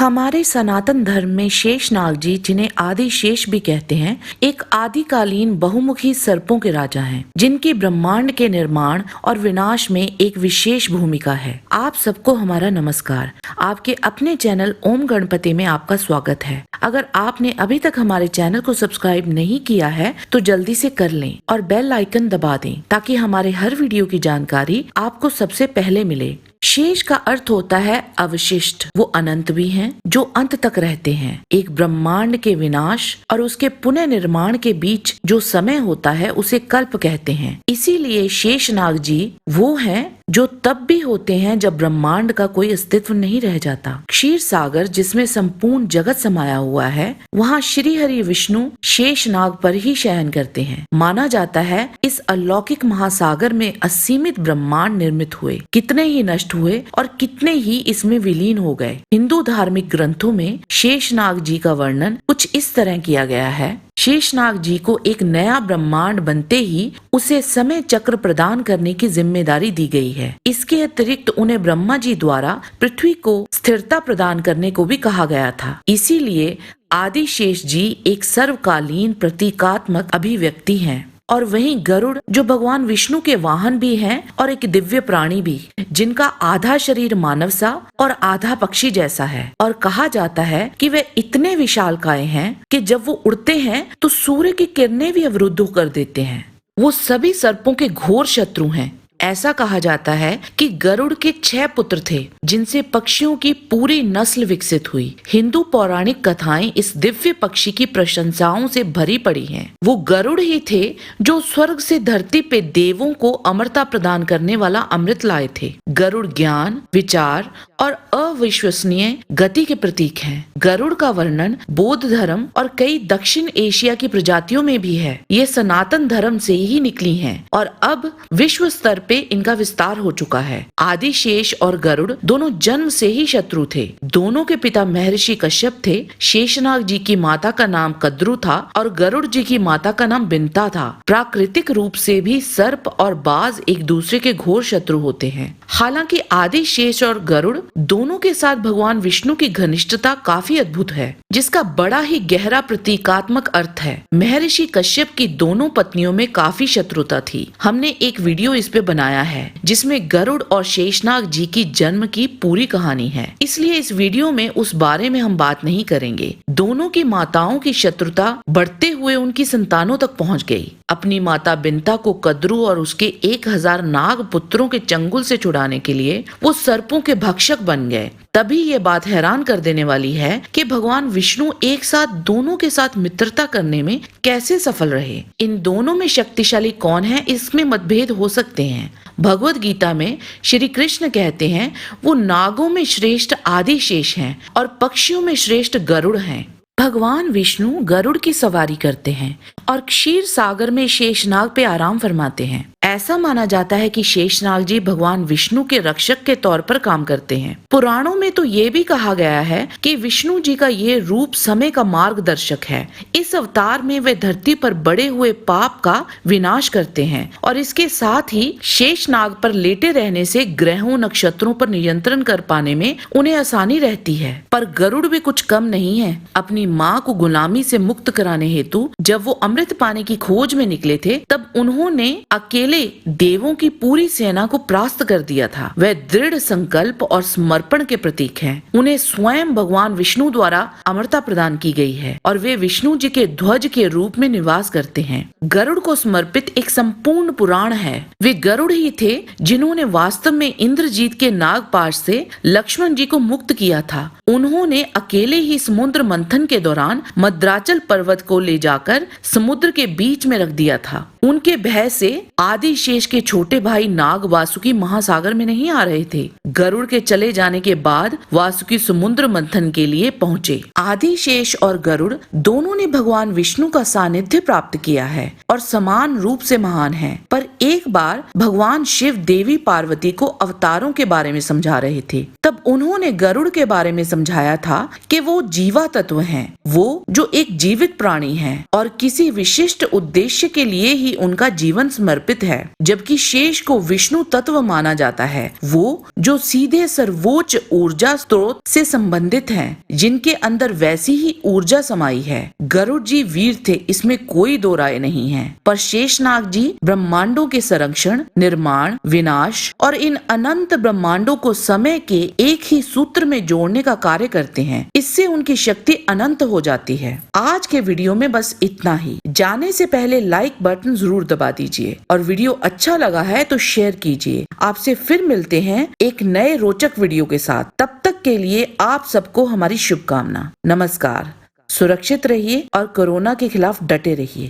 हमारे सनातन धर्म में शेषनाग जी, जिन्हें आदि शेष भी कहते हैं, एक आदिकालीन बहुमुखी सर्पों के राजा हैं, जिनकी ब्रह्मांड के निर्माण और विनाश में एक विशेष भूमिका है। आप सबको हमारा नमस्कार। आपके अपने चैनल ओम गणपति में आपका स्वागत है। अगर आपने अभी तक हमारे चैनल को सब्सक्राइब नहीं किया है तो जल्दी से कर लें और बेल आइकन दबा दें ताकि हमारे हर वीडियो की जानकारी आपको सबसे पहले मिले। शेष का अर्थ होता है अवशिष्ट। वो अनंत भी हैं, जो अंत तक रहते हैं। एक ब्रह्मांड के विनाश और उसके पुनर्निर्माण के बीच जो समय होता है उसे कल्प कहते हैं। इसीलिए शेषनाग जी वो हैं जो तब भी होते हैं जब ब्रह्मांड का कोई अस्तित्व नहीं रह जाता। क्षीर सागर जिसमें संपूर्ण जगत समाया हुआ है, वहाँ श्री हरि विष्णु शेषनाग पर ही शयन करते हैं। माना जाता है इस अलौकिक महासागर में असीमित ब्रह्मांड निर्मित हुए, कितने ही नष्ट हुए और कितने ही इसमें विलीन हो गए। हिंदू धार्मिक ग्रंथों में शेषनाग जी का वर्णन कुछ इस तरह किया गया है। शेषनाग जी को एक नया ब्रह्मांड बनते ही उसे समय चक्र प्रदान करने की जिम्मेदारी दी गई है। इसके अतिरिक्त उन्हें ब्रह्मा जी द्वारा पृथ्वी को स्थिरता प्रदान करने को भी कहा गया था। इसीलिए आदिशेष जी एक सर्वकालीन प्रतीकात्मक अभिव्यक्ति हैं। और वहीं गरुड़ जो भगवान विष्णु के वाहन भी हैं और एक दिव्य प्राणी भी, जिनका आधा शरीर मानव सा और आधा पक्षी जैसा है। और कहा जाता है कि वे इतने विशालकाय हैं कि जब वो उड़ते हैं तो सूर्य की किरणें भी अवरुद्ध कर देते हैं। वो सभी सर्पों के घोर शत्रु हैं। ऐसा कहा जाता है कि गरुड़ के 6 पुत्र थे, जिनसे पक्षियों की पूरी नस्ल विकसित हुई। हिंदू पौराणिक कथाएं इस दिव्य पक्षी की प्रशंसाओं से भरी पड़ी हैं। वो गरुड़ ही थे जो स्वर्ग से धरती पे देवों को अमरता प्रदान करने वाला अमृत लाए थे। गरुड़ ज्ञान, विचार और अविश्वसनीय गति के प्रतीक हैं। गरुड़ का वर्णन बौद्ध धर्म और कई दक्षिण एशिया की प्रजातियों में भी है। ये सनातन धर्म से ही निकली हैं और अब विश्व स्तर पे इनका विस्तार हो चुका है। आदिशेष और गरुड़ दोनों जन्म से ही शत्रु थे। दोनों के पिता महर्षि कश्यप थे। शेषनाग जी की माता का नाम कद्रु था और गरुड़ जी की माता का नाम बिंता था। प्राकृतिक रूप से भी सर्प और बाज एक दूसरे के घोर शत्रु होते हैं। हालांकि आदिशेष और गरुड़ दोनों के साथ भगवान विष्णु की घनिष्ठता काफी अद्भुत है, जिसका बड़ा ही गहरा प्रतीकात्मक अर्थ है। महर्षि कश्यप की दोनों पत्नियों में काफी शत्रुता थी। हमने एक वीडियो इस पे बनाया है जिसमें गरुड़ और शेषनाग जी की जन्म की पूरी कहानी है, इसलिए इस वीडियो में उस बारे में हम बात नहीं करेंगे। दोनों की माताओं की शत्रुता बढ़ते हुए उनकी संतानों तक पहुंच गई। अपनी माता बिंता को कद्रु और उसके 1000 नाग पुत्रों के चंगुल से छुड़ाने के लिए वो सर्पों के भक्षक बन गए। तभी ये बात हैरान कर देने वाली है कि भगवान विष्णु एक साथ दोनों के साथ मित्रता करने में कैसे सफल रहे। इन दोनों में शक्तिशाली कौन है, इसमें मतभेद हो सकते हैं। भगवत गीता में श्री कृष्ण कहते हैं वो नागों में श्रेष्ठ आदिशेष हैं और पक्षियों में श्रेष्ठ गरुड़ हैं। भगवान विष्णु गरुड़ की सवारी करते हैं और क्षीर सागर में शेषनाग पे आराम फरमाते हैं। ऐसा माना जाता है कि शेषनाग जी भगवान विष्णु के रक्षक के तौर पर काम करते हैं। पुराणों में तो ये भी कहा गया है कि विष्णु जी का ये रूप समय का मार्गदर्शक है। इस अवतार में वे धरती पर बड़े हुए पाप का विनाश करते हैं और इसके साथ ही शेषनाग पर लेटे रहने से ग्रहों नक्षत्रों पर नियंत्रण कर पाने में उन्हें आसानी रहती है। पर गरुड़ भी कुछ कम नहीं है। अपनी माँ को गुलामी से मुक्त कराने हेतु जब वो अमृत पाने की खोज में निकले थे, तब उन्होंने अकेले देवों की पूरी सेना को परास्त कर दिया था। वह दृढ़ संकल्प और समर्पण के प्रतीक हैं। उन्हें स्वयं भगवान विष्णु द्वारा अमरता प्रदान की गई है और वे विष्णु जी के ध्वज के रूप में निवास करते हैं। गरुड़ को समर्पित एक संपूर्ण पुराण है। वे गरुड़ ही थे जिन्होंने वास्तव में इंद्रजीत के नागपाश से लक्ष्मण जी को मुक्त किया था। उन्होंने अकेले ही समुद्र मंथन के दौरान मद्राचल पर्वत को ले जाकर समुद्र के बीच में रख दिया था। उनके भय से आदिशेष के छोटे भाई नाग वासुकी महासागर में नहीं आ रहे थे। गरुड़ के चले जाने के बाद वासुकी समुद्र मंथन के लिए पहुँचे। आदिशेष और गरुड़ दोनों ने भगवान विष्णु का सानिध्य प्राप्त किया है और समान रूप से महान है। पर एक बार भगवान शिव देवी पार्वती को अवतारों के बारे में समझा रहे थे। तब उन्होंने गरुड़ के बारे में समझाया था कि वो जीवा तत्व हैं, वो जो एक जीवित प्राणी है और किसी विशिष्ट उद्देश्य के लिए ही उनका जीवन समर्पित है। है, जबकि शेष को विष्णु तत्व माना जाता है, वो जो सीधे सर्वोच्च ऊर्जा स्रोत से संबंधित हैं, जिनके अंदर वैसी ही ऊर्जा समाई है। गरुड़ जी वीर थे, इसमें कोई दो राय नहीं है, पर शेषनाग जी ब्रह्मांडों के संरक्षण, निर्माण, विनाश और इन अनंत ब्रह्मांडों को समय के एक ही सूत्र में जोड़ने का कार्य करते हैं। इससे उनकी शक्ति अनंत हो जाती है। आज के वीडियो में बस इतना ही। जाने से पहले लाइक बटन जरूर दबा दीजिए और वीडियो अच्छा लगा है तो शेयर कीजिए। आपसे फिर मिलते हैं एक नए रोचक वीडियो के साथ। तब तक के लिए आप सबको हमारी शुभकामना। नमस्कार। सुरक्षित रहिए और कोरोना के खिलाफ डटे रहिए।